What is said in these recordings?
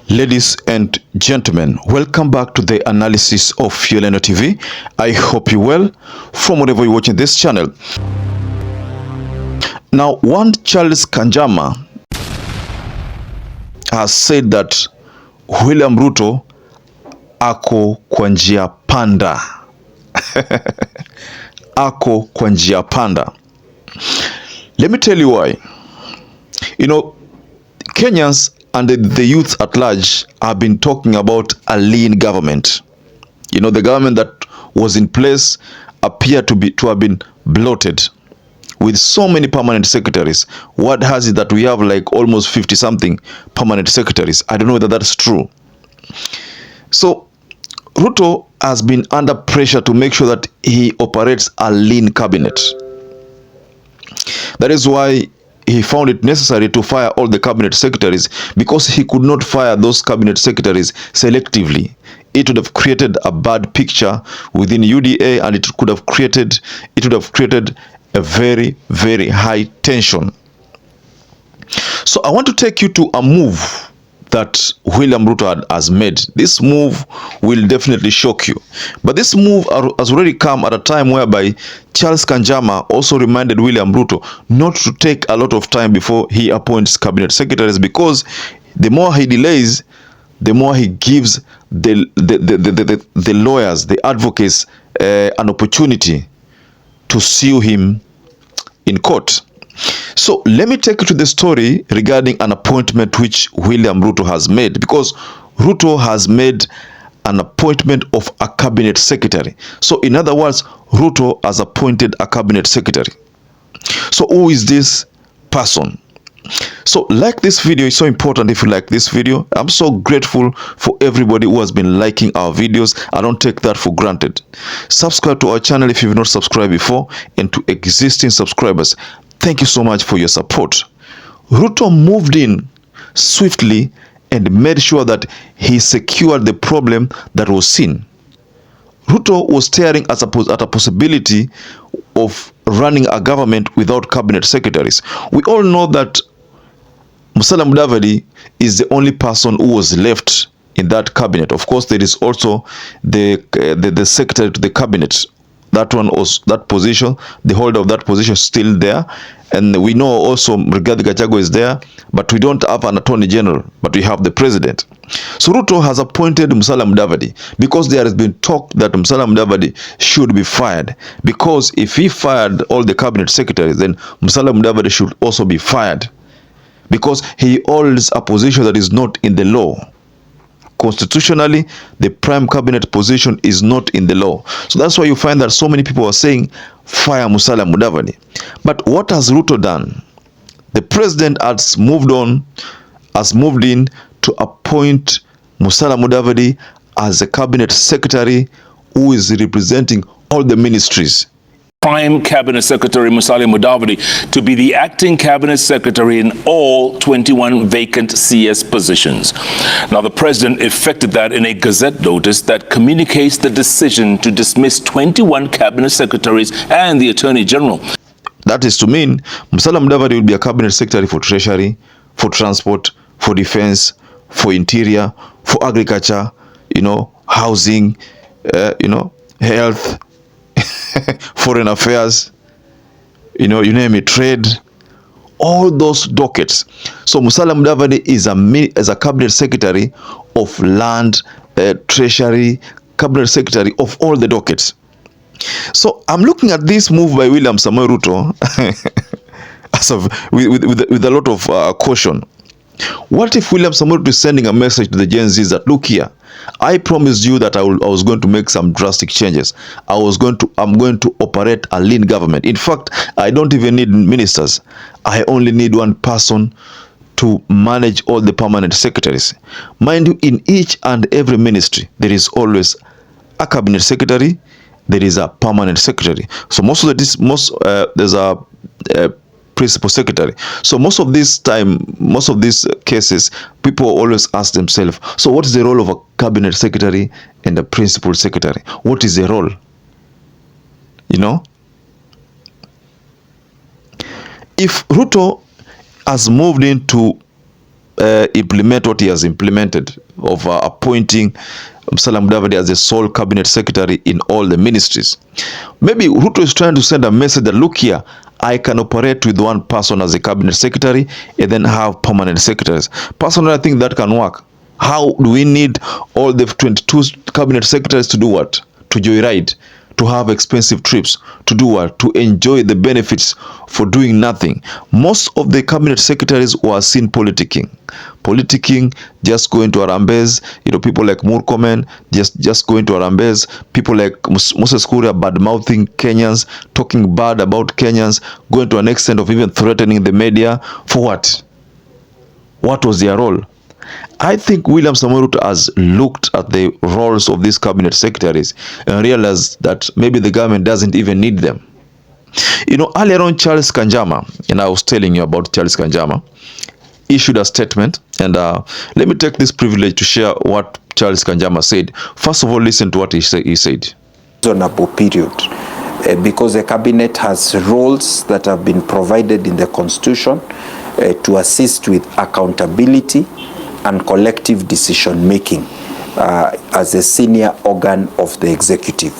Ladies and gentlemen, welcome back to the analysis of YOLENO TV. I hope you're well from wherever you're watching this channel. Now, one Charles Kanjama has said that William Ruto ako kwa njia panda. Ako kwa njia panda. Let me tell you why. You know, Kenyans and the youth at large have been talking about a lean government. You know, the government that was in place appeared to have been bloated with so many permanent secretaries. What has it that we have like almost 50 something permanent secretaries? I don't know whether that's true. So Ruto has been under pressure to make sure that he operates a lean cabinet. That is why he found it necessary to fire all the cabinet secretaries, because he could not fire those cabinet secretaries selectively. It would have created a bad picture within UDA, and it would have created a very, very high tension. So I want to take you to a move that William Ruto has made. This move will definitely shock you. But this move has already come at a time whereby Charles Kanjama also reminded William Ruto not to take a lot of time before he appoints cabinet secretaries, because the more he delays, the more he gives the lawyers, the advocates, an opportunity to sue him in court. So let me take you to the story regarding an appointment which William Ruto has made, because Ruto has made an appointment of a cabinet secretary. So in other words, Ruto has appointed a cabinet secretary. So who is this person? So like this video, is so important. If you like this video, I'm so grateful for everybody who has been liking our videos. I don't take that for granted. Subscribe to our channel if you've not subscribed before, and to existing subscribers, thank you so much for your support. Ruto moved in swiftly and made sure that he secured the problem that was seen. Ruto was staring at a possibility of running a government without cabinet secretaries. We all know that Musalia Mudavadi is the only person who was left in that cabinet. Of course, there is also the secretary to the cabinet. That one was that position, the holder of that position is still there. And we know also Rigathi Gachagua is there, but we don't have an attorney general, but we have the president. So Ruto has appointed Musalia Mudavadi because there has been talk that Musalia Mudavadi should be fired, because if he fired all the cabinet secretaries, then Musalia Mudavadi should also be fired, because he holds a position that is not in the law. Constitutionally, the prime cabinet position is not in the law. So that's why you find that so many people are saying fire Musalia Mudavadi. But what has Ruto done? The president has moved in to appoint Musalia Mudavadi as a cabinet secretary who is representing all the ministries. Prime Cabinet Secretary Musalia Mudavadi to be the acting Cabinet Secretary in all 21 vacant CS positions. Now, the President effected that in a Gazette notice that communicates the decision to dismiss 21 Cabinet Secretaries and the Attorney General. That is to mean Musalia Mudavadi will be a Cabinet Secretary for Treasury, for Transport, for Defense, for Interior, for Agriculture, housing, health, foreign affairs, you name it, trade, all those dockets. So Musalia Mudavadi is a cabinet secretary of land, treasury, cabinet secretary of all the dockets. So I'm looking at this move by William Samoei Ruto with a lot of caution. What if William Samoei Ruto is sending a message to the Gen Zs that, look here, I promised you that I was going to make some drastic changes. I'm going to operate a lean government. In fact, I don't even need ministers. I only need one person to manage all the permanent secretaries. Mind you, in each and every ministry, there is always a cabinet secretary, there is a permanent secretary. So there's a principal secretary. So most of these cases, people always ask themselves, so what is the role of a cabinet secretary and a principal secretary? What is the role? If Ruto has moved in to implement what he has implemented of appointing Musalia Mudavadi as the sole cabinet secretary in all the ministries. Maybe Ruto is trying to send a message that, look here, I can operate with one person as a cabinet secretary and then have permanent secretaries. Personally, I think that can work. How do we need all the 22 cabinet secretaries to do what? To joyride, to have expensive trips, to do what? To enjoy the benefits for doing nothing. Most of the cabinet secretaries were seen politicking, just going to Harambes. People like Murkomen just going to Harambes. People like Moses Kuria bad-mouthing Kenyans, talking bad about Kenyans, going to an extent of even threatening the media. For what? What was their role? I think William Samoei Ruto has looked at the roles of these cabinet secretaries and realized that maybe the government doesn't even need them. Earlier on, Charles Kanjama, and I was telling you about Charles Kanjama, issued a statement, and let me take this privilege to share what Charles Kanjama said. First of all, listen to what he said. Reasonable period, because the cabinet has roles that have been provided in the constitution to assist with accountability and collective decision making as a senior organ of the executive.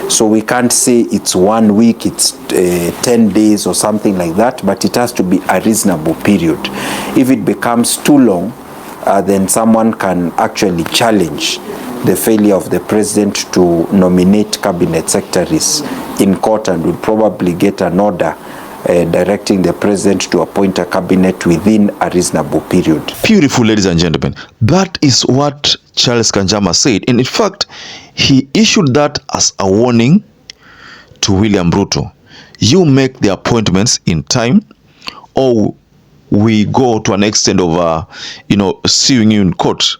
So we can't say it's 1 week, it's 10 days or something like that, but it has to be a reasonable period. If it becomes too long, then someone can actually challenge the failure of the president to nominate cabinet secretaries in court and will probably get an order directing the president to appoint a cabinet within a reasonable period. Beautiful, ladies and gentlemen. That is what Charles Kanjama said. And in fact, he issued that as a warning to William Ruto. You make the appointments in time, or we go to an extent of, suing you in court.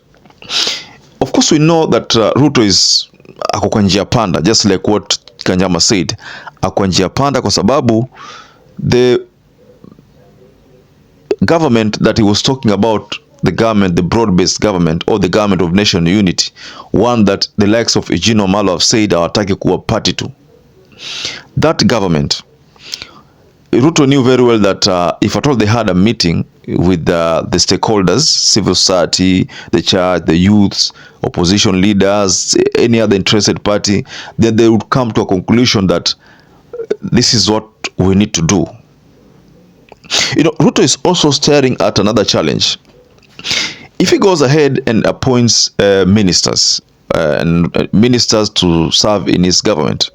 Of course, we know that Ruto is ako kwa njia panda, just like what Kanjama said. Ako kwa njia panda kwa sababu the government that he was talking about, the government, the broad-based government, or the government of national unity, one that the likes of Eugene Wamalwa have said hawataki kuwa party to. That government, Ruto knew very well that if at all they had a meeting with the stakeholders, civil society, the church, the youths, opposition leaders, any other interested party, then they would come to a conclusion that this is what we need to do. Ruto is also staring at another challenge. If he goes ahead and appoints ministers to serve in his government,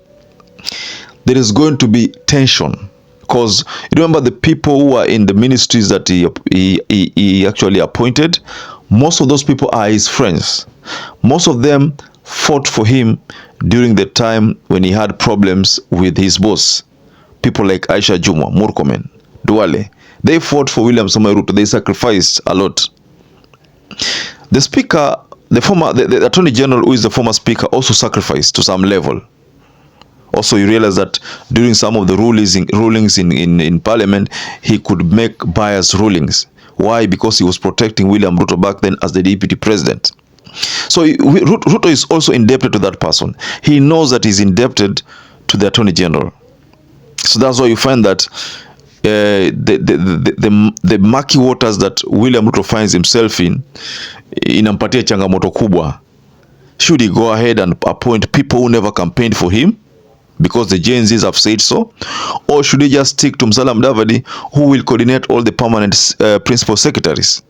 there is going to be tension, because remember the people who are in the ministries that he actually appointed, most of those people are his friends. Most of them fought for him during the time when he had problems with his boss. People like Aisha Jumwa, Murkomen, Duale, they fought for William Samoei Ruto. They sacrificed a lot. The speaker, the attorney general, who is the former speaker, also sacrificed to some level. Also, you realize that during some of the rulings in parliament, he could make biased rulings. Why? Because he was protecting William Ruto back then as the deputy president. So Ruto is also indebted to that person. He knows that he's indebted to the attorney general. So that's why you find that the murky waters that William Ruto finds himself in, inampatia changamoto kubwa. Should he go ahead and appoint people who never campaigned for him because the Gen Zs have said so, or should he just stick to Musalia Mudavadi, who will coordinate all the permanent principal secretaries?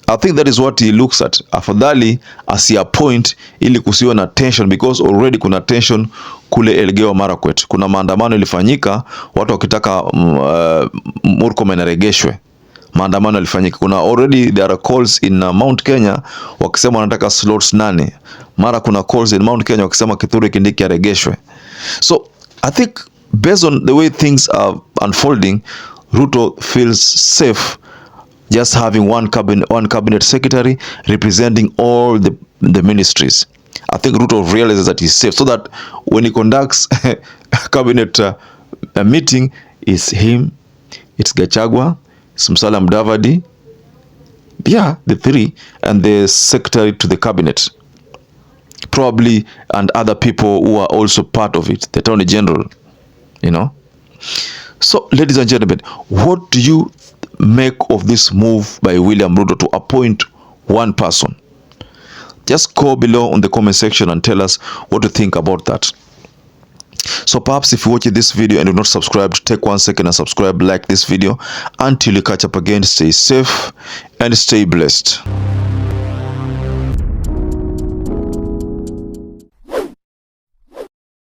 I think that is what he looks at. Afadhali asiappoint ili kusiwe na tension, because already kuna tension kule Elgeyo Marakwet. Kuna maandamano ilifanyika, watu wakitaka Murkomen aregeshwe. Maandamano ilifanyika. Kuna already there are calls in Mount Kenya wakisema wanataka slots 8. Mara kuna calls in Mount Kenya wakisema Kithure Kindiki aregeshwe. So I think based on the way things are unfolding, Ruto feels safe just having one cabinet secretary representing all the ministries. I think Ruto realizes that he's safe, so that when he conducts a cabinet a meeting, it's him, it's Gachagua, it's Musalia Mudavadi, the three, and the secretary to the cabinet, probably, and other people who are also part of it, the attorney general, So, ladies and gentlemen, what do you make of this move by William Ruto to appoint one person? Just go below on the comment section and tell us what you think about that. So perhaps if you watch this video and do not subscribe, take 1 second and subscribe, like this video. Until you catch up again, stay safe and stay blessed.